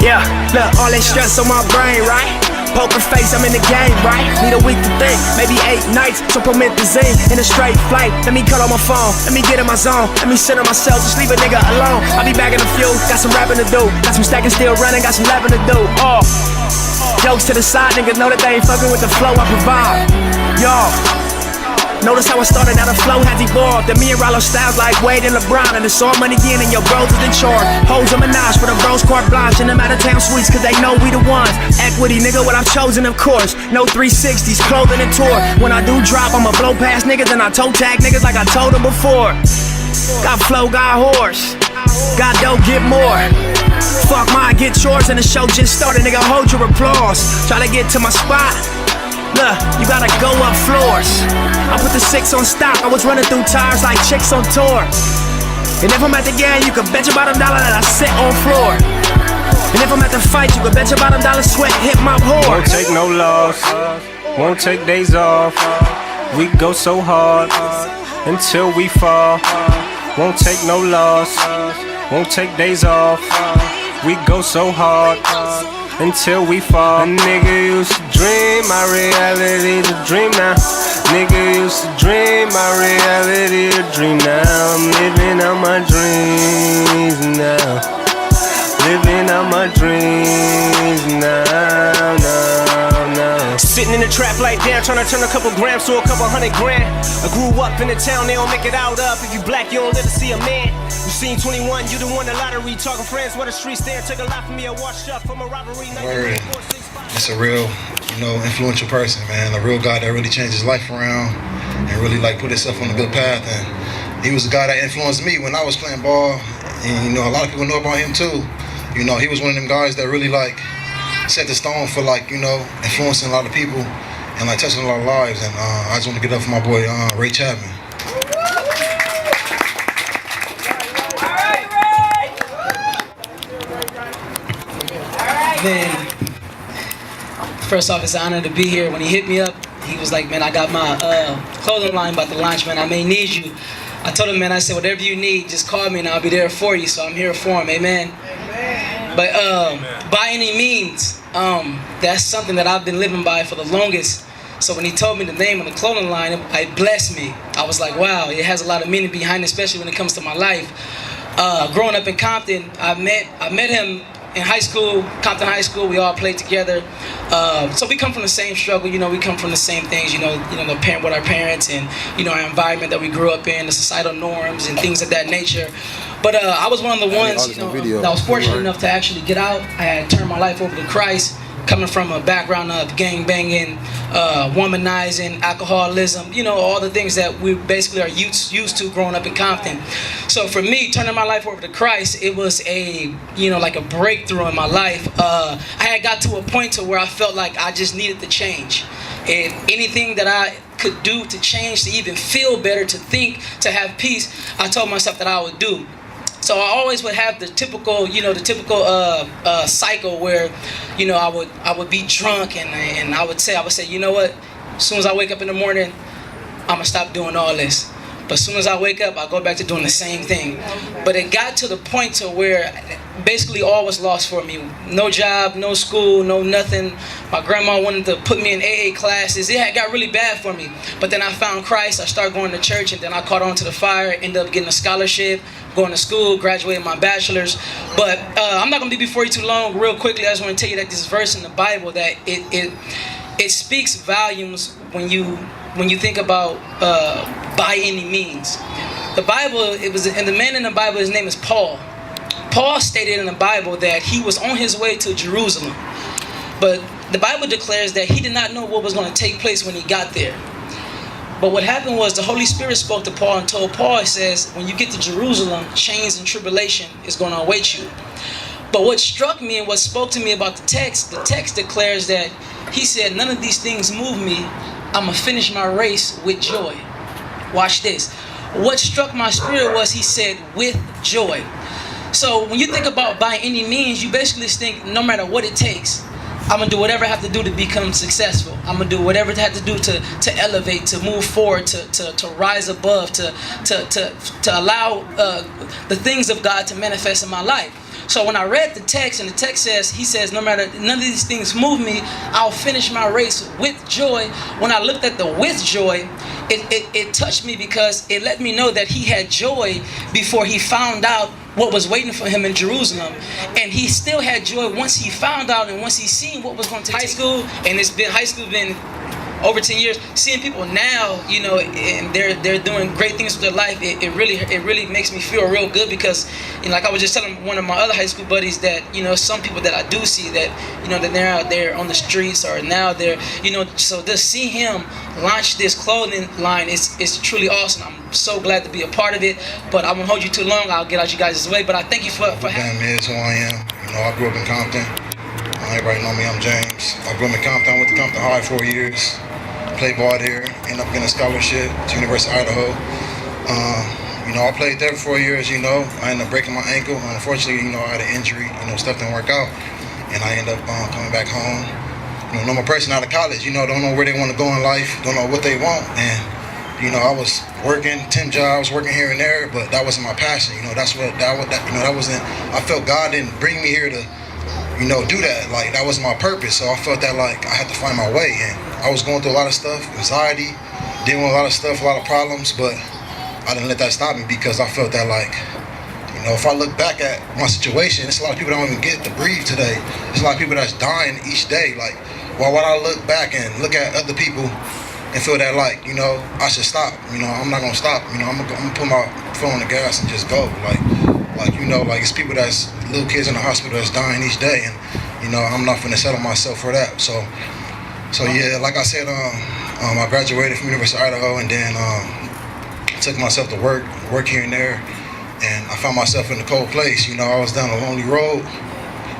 Yeah, look, all that stress on my brain, right? Poker face, I'm in the game, right? Need a week to think, maybe 8 nights. So promethazine in a straight flight. Let me cut on my phone, let me get in my zone. Let me center myself, just leave a nigga alone. I'll be back in a few, got some rapping to do. Got some stacking still running, got some lapping to do. Jokes to the side, niggas know that they ain't fucking with the flow I provide. Y'all, notice how I started out, the flow has evolved. And me and Rollo styles like Wade and LeBron. And it's all money in and your bros is in charge. Hoes a menage for the bros carte blanche. And them out of town suites cause they know we the ones. Equity, nigga, what I've chosen of course. No 360s, clothing and tour. When I do drop, I'ma blow past niggas. And I toe tag niggas like I told them before. Got flow, got horse. Got dope, get more. Fuck mine, get yours. And the show just started, nigga, hold your applause. Try to get to my spot. Look, you gotta go up floors. I put the 6 on stock. I was running through tires like chicks on tour. And if I'm at the game, you can bet your bottom dollar that I sit on floor. And if I'm at the fight, you can bet your bottom dollar sweat hit my horse. Won't take no loss, won't take days off. We go so hard until we fall. Won't take no loss, won't take days off. We go so hard until we fall. A nigga used to dream, my reality's a dream now. Nigga used to dream, my reality a dream now. I'm living out my dreams now. Living out my dreams now, now. Sitting in the trap like damn, trying to turn a couple grams to a couple $100 grand. I grew up in the town, they don't make it out up. If you black, you don't live to see a man. You seen 21, you done won the lottery. Talking friends where the streets there, took a lot from me. I washed up from a robbery. Word. It's a real, influential person, man. A real guy that really changed his life around and really put himself on a good path. And he was a guy that influenced me when I was playing ball. And a lot of people know about him too. He was one of them guys that really set the stone for influencing a lot of people and touching a lot of lives. And I just want to get up for my boy Ray Chapman. Man, first off, it's an honor to be here. When he hit me up, he was like, man, I got my clothing line about to launch, man. I may need you. I told him, man, I said, whatever you need, just call me and I'll be there for you. So I'm here for him, amen. But by any means, that's something that I've been living by for the longest. So when he told me the name of the clothing line, it blessed me. I was like, wow, it has a lot of meaning behind it, especially when it comes to my life. Growing up in Compton, I met him in high school, Compton High School. We all played together. So we come from the same struggle, we come from the same things, the parent with our parents and, our environment that we grew up in, the societal norms and things of that nature. But I was one of the ones, that was fortunate enough to actually get out. I had turned my life over to Christ, coming from a background of gang banging, womanizing, alcoholism, all the things that we basically are used to growing up in Compton. So for me, turning my life over to Christ, it was a, like a breakthrough in my life. I had got to a point to where I felt like I just needed to change. And anything that I could do to change, to even feel better, to think, to have peace, I told myself that I would do. So I always would have the typical, cycle where, I would be drunk and I would say, you know what? As soon as I wake up in the morning, I'm gonna stop doing all this. But as soon as I wake up, I go back to doing the same thing. But it got to the point to where basically all was lost for me. No job, no school, no nothing. My grandma wanted to put me in AA classes. It had got really bad for me. But then I found Christ. I started going to church, and then I caught on to the fire. Ended up getting a scholarship, going to school, graduating my bachelor's. But I'm not going to be before you too long. Real quickly, I just want to tell you that this verse in the Bible, that it speaks volumes when you think about by any means. The Bible, and the man in the Bible, his name is Paul. Paul stated in the Bible that he was on his way to Jerusalem. But the Bible declares that he did not know what was going to take place when he got there. But what happened was the Holy Spirit spoke to Paul and told Paul, it says, when you get to Jerusalem, chains and tribulation is going to await you. But what struck me and what spoke to me about the text declares that he said, none of these things move me. I'm going to finish my race with joy. Watch this. What struck my spirit was he said, with joy. So when you think about by any means, you basically think no matter what it takes, I'm going to do whatever I have to do to become successful. I'm going to do whatever I have to do to elevate, to move forward, to rise above, to allow the things of God to manifest in my life. So when I read the text, and the text says, he says, no matter, none of these things move me, I'll finish my race with joy. When I looked at the with joy, it touched me because it let me know that he had joy before he found out what was waiting for him in Jerusalem, and he still had joy once he found out and once he seen what was going to high school. And high school been over 10 years. Seeing people now, you know, and they're doing great things with their life, it really makes me feel real good, because, you know, like I was just telling one of my other high school buddies that, you know, some people that I do see that, you know, that they're out there on the streets, or now they're, you know, so to see him launch this clothing line is truly awesome. I'm so glad to be a part of it, but I won't hold you too long. I'll get out you guys' way, but I thank you for having me. Is who I am. You know, I grew up in Compton. Everybody know me, I'm James. I grew up in Compton. I went to Compton High 4 years. Played ball there, ended up getting a scholarship to University of Idaho. You know, I played there for 4 years, you know. I ended up breaking my ankle. Unfortunately, you know, I had an injury, you know, stuff didn't work out. And I ended up coming back home. You know, I'm a person out of college, you know, don't know where they want to go in life, don't know what they want. And, you know, I was working 10 jobs, working here and there, but that wasn't my passion. You know, that wasn't, I felt God didn't bring me here to, you know, do that. Like, that wasn't my purpose. So I felt that, like, I had to find my way. And I was going through a lot of stuff, anxiety, dealing with a lot of stuff, a lot of problems, but I didn't let that stop me, because I felt that, like, you know, if I look back at my situation, there's a lot of people that don't even get to breathe today. There's a lot of people that's dying each day. Like, why would I look back and look at other people and feel that, like, you know, I should stop? You know, I'm not gonna stop. You know, I'm gonna put my foot on the gas and just go. Like, you know, like, it's people that's little kids in the hospital that's dying each day, and, you know, I'm not gonna settle myself for that. So yeah, like I said, I graduated from University of Idaho, and then took myself to work here and there, and I found myself in a cold place. You know, I was down a lonely road,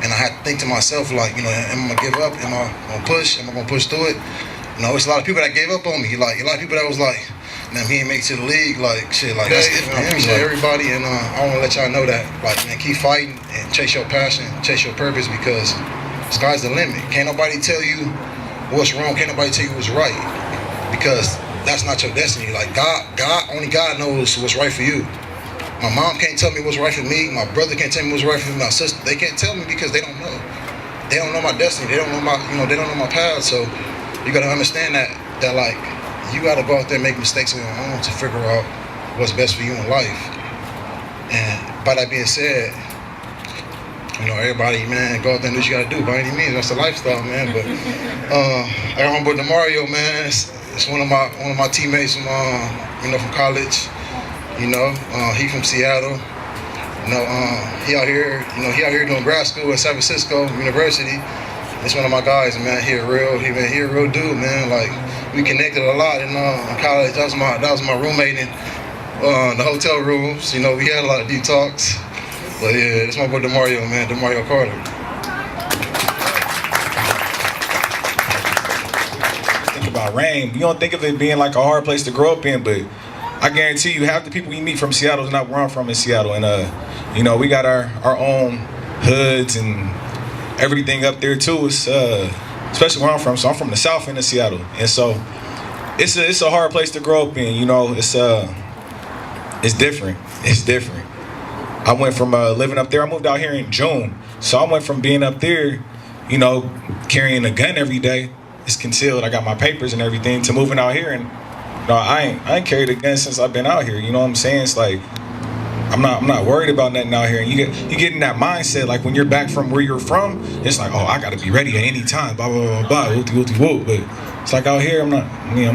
and I had to think to myself, like, you know, am I gonna give up? Am I gonna push? Am I gonna push through it? You know, it's a lot of people that gave up on me. Like, a lot of people that was like, man, he ain't make it to the league. Like, shit, like, that's different. I appreciate everybody, and I want to let y'all know that, like, man, keep fighting and chase your passion, chase your purpose, because sky's the limit. Can't nobody tell you what's wrong. Can't nobody tell you what's right, because that's not your destiny. Like, only God knows what's right for you. My mom can't tell me what's right for me. My brother can't tell me what's right for me. My sister, they can't tell me, because they don't know. They don't know my destiny. They don't know my, you know, they don't know my path. So you gotta understand that like, you gotta go out there and make mistakes on your own to figure out what's best for you in life. And by that being said, you know, everybody, man, go out there and do what you gotta do by any means. That's the lifestyle, man. But I got on board Mario, man. It's one of my teammates from you know, from college. You know, he from Seattle. You know, he out here doing grad school at San Francisco University. It's one of my guys, man. He a real dude, man. Like, we connected a lot in college. That was my roommate in the hotel rooms. You know, we had a lot of deep talks. But yeah, it's my boy DeMario, man, DeMario Carter. Think about Rain. You don't think of it being like a hard place to grow up in, but I guarantee you, half the people we meet from Seattle is not where I'm from in Seattle. And you know, we got our own hoods and everything up there too. It's especially where I'm from. So I'm from the south end of Seattle, and so it's a hard place to grow up in. You know, it's different. It's different. I went from living up there. I moved out here in June, so I went from being up there, you know, carrying a gun every day. It's concealed. I got my papers and everything. To moving out here, and you know, I ain't carried a gun since I've been out here. You know what I'm saying? It's like, I'm not worried about nothing out here. And you get in that mindset, like, when you're back from where you're from, it's like, oh, I gotta be ready at any time, blah blah blah blah, whoop. But it's like out here, I'm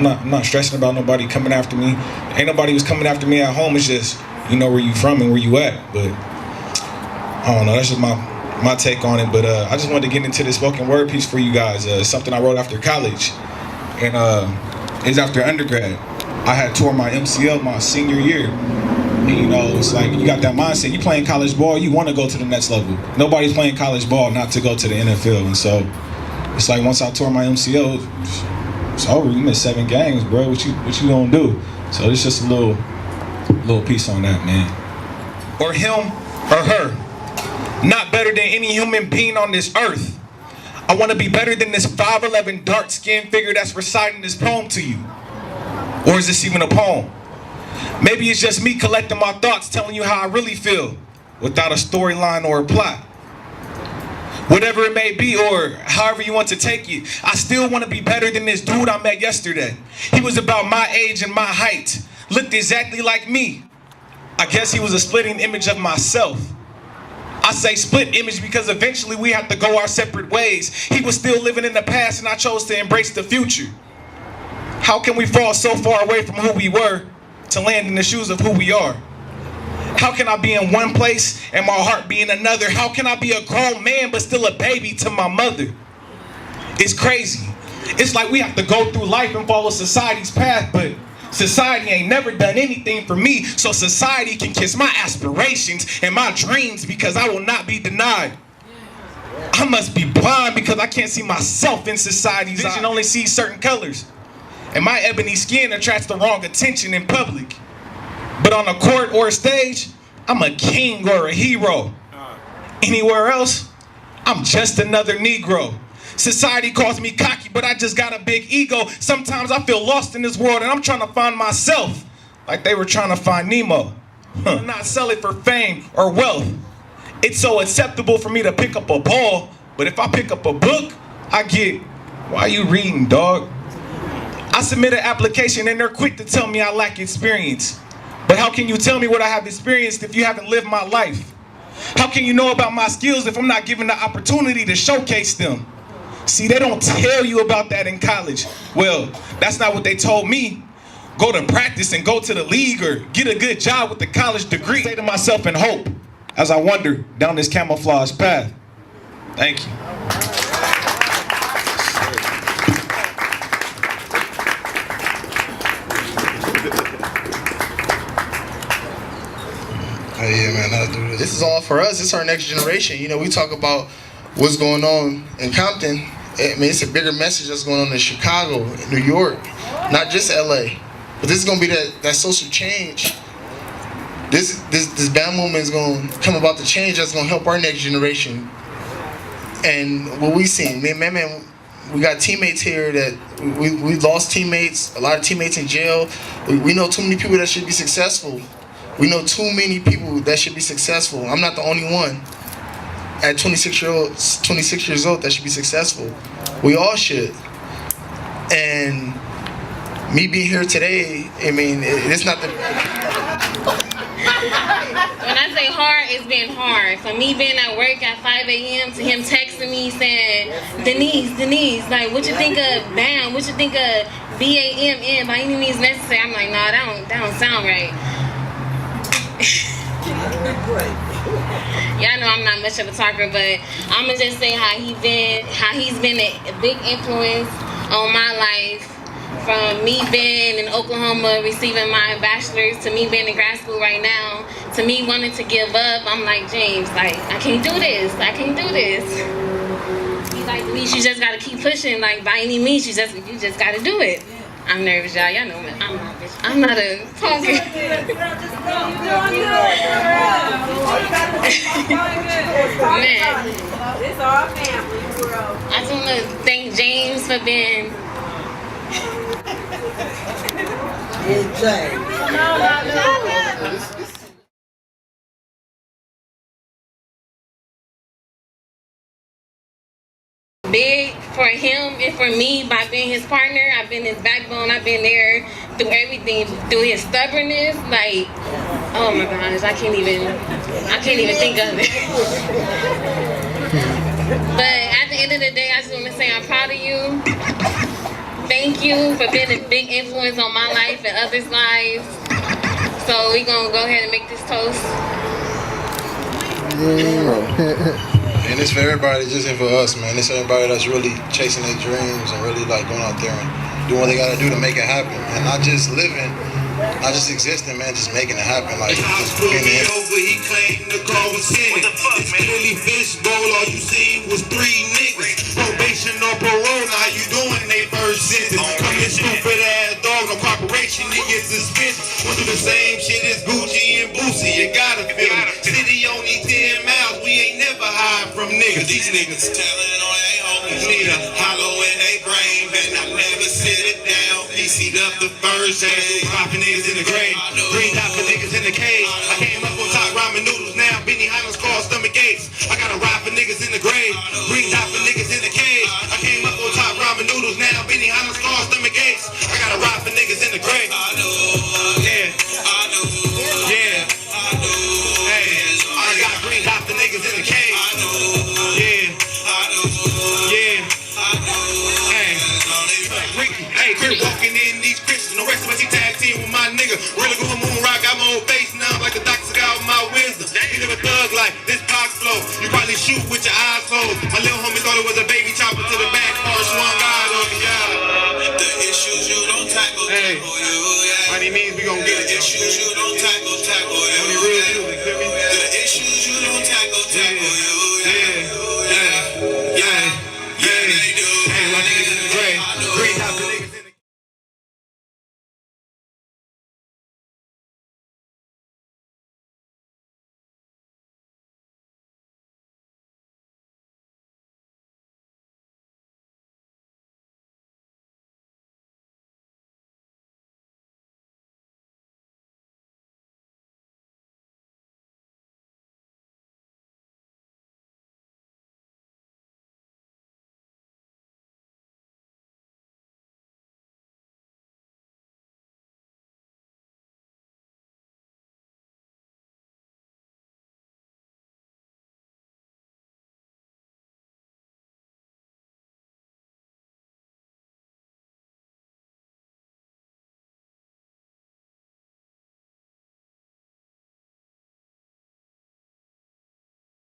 not stressing about nobody coming after me. Ain't nobody was coming after me at home. It's just, you know where you from and where you at. But I don't know. That's just my take on it. But I just wanted to get into this spoken word piece for you guys. Something I wrote after college, and it's after undergrad. I had tore my MCL my senior year. And, you know, it's like, you got that mindset. You playing college ball, you want to go to the next level. Nobody's playing college ball not to go to the NFL. And so it's like, once I tore my MCL, it's over. You missed 7 games, bro. What you gonna do? So it's just a little piece on that, man. Or him or her, not better than any human being on this earth. I want to be better than this 5'11" dark-skinned figure that's reciting this poem to you. Or is this even a poem? Maybe it's just me collecting my thoughts, telling you how I really feel. without a storyline or a plot. Whatever it may be, or however you want to take it, I still want to be better than this dude I met yesterday. He was about my age and my height, looked exactly like me. I guess he was a splitting image of myself. I say split image because eventually we have to go our separate ways. He was still living in the past and I chose to embrace the future. How can we fall so far away from who we were to land in the shoes of who we are? How can I be in one place and my heart be in another? How can I be a grown man but still a baby to my mother? It's crazy. It's like we have to go through life and follow society's path, but society ain't never done anything for me, so society can kiss my aspirations and my dreams because I will not be denied. I must be blind because I can't see myself in society's eyes. Vision only sees certain colors, and my ebony skin attracts the wrong attention in public. But on a court or a stage, I'm a king or a hero. Anywhere else, I'm just another Negro. Society calls me cocky, but I just got a big ego. Sometimes I feel lost in this world and I'm trying to find myself, like they were trying to find Nemo. Not sell it for fame or wealth. It's so acceptable for me to pick up a ball, but if I pick up a book, I get, why you reading, dog? I submit an application and they're quick to tell me I lack experience. But how can you tell me what I have experienced if you haven't lived my life? How can you know about my skills if I'm not given the opportunity to showcase them? See, they don't tell you about that in college. Well, that's not what they told me. Go to practice and go to the league or get a good job with a college degree. I say to myself in hope as I wander down this camouflage path. Thank you. Oh, yeah, man, I'll do this. This is all for us. It's our next generation. You know, we talk about what's going on in Compton. I mean, it's a bigger message that's going on in Chicago, New York, not just LA. But this is going to be that social change. This band movement is going to come about the change that's going to help our next generation. And what we seen, man, we got teammates here that we lost teammates, a lot of teammates in jail. We know too many people that should be successful. We know too many people that should be successful. I'm not the only one at 26 years old that should be successful. We all should. And me being here today, I mean, it's not the... When I say hard, it's been hard. For me being at work at 5 a.m. to him texting me saying, Denise, like, what you think of BAM? What you think of BAMN by any means necessary? I'm like, nah, that don't sound right. Y'all know I'm not much of a talker, but I'm gonna just say how he's been a big influence on my life. From me being in Oklahoma receiving my bachelor's to me being in grad school right now to me wanting to give up. I'm like, James, like, I can't do this. He's like, Denise, you just gotta keep pushing. Like, by any means, you just gotta do it. I'm nervous, y'all. Y'all know me. I'm not a talker. Man, it's our family, bro. I just want to thank James for being. Big for him and for me by being his partner. I've been his backbone. I've been there through everything, through his stubbornness. Like, oh my gosh, I can't even think of it. But at the end of the day, I just want to say I'm proud of you. Thank you for being a big influence on my life and others' lives. So we're gonna go ahead and make this toast. And it's for everybody, just ain't for us, man. It's everybody that's really chasing their dreams and really like going out there and doing what they gotta do to make it happen. And not just living, not just existing, man, just making it happen. Like, just being there. He claimed the car was hidden. It's clearly fishbowl, all you seen was 3 niggas. Probation or parole, now you doing they first sentence. Come this stupid ass dog, no cooperation, they get suspicious. Went through the same shit as Gucci and Boosie, you gotta feel it. City only 10 miles, we ain't never hide from niggas. These niggas telling on they homies need a hollow in they brain, and I never sit it down. PC'd up the first day, popping niggas in the grave, green dot for niggas in the cage. I came up on top ramen noodles, now Benny Green dot for niggas in the cage. I came up on top ramen noodles, now Benny Hanna scars, stomach aches. I gotta ride for niggas in the grave. Yeah. Yeah. Hey, I got green dot for niggas in the cage. Yeah. Yeah. Hey. Ricky, hey, quit walking in these Christians. No rest of us, he tag team with my nigga. Really going moon rock, got my old face now. Like the doctor got with my wisdom. He live a thug like this box flow. You probably shoot with your eyes closed. My little homie thought it was a baby chopper to the back. Or swung God on me, yeah. The issues you don't tackle, hey. By any means, we gon' get it. The issues you don't tackle, only real music, feel me? The issues you don't tackle, you. Yeah. They do.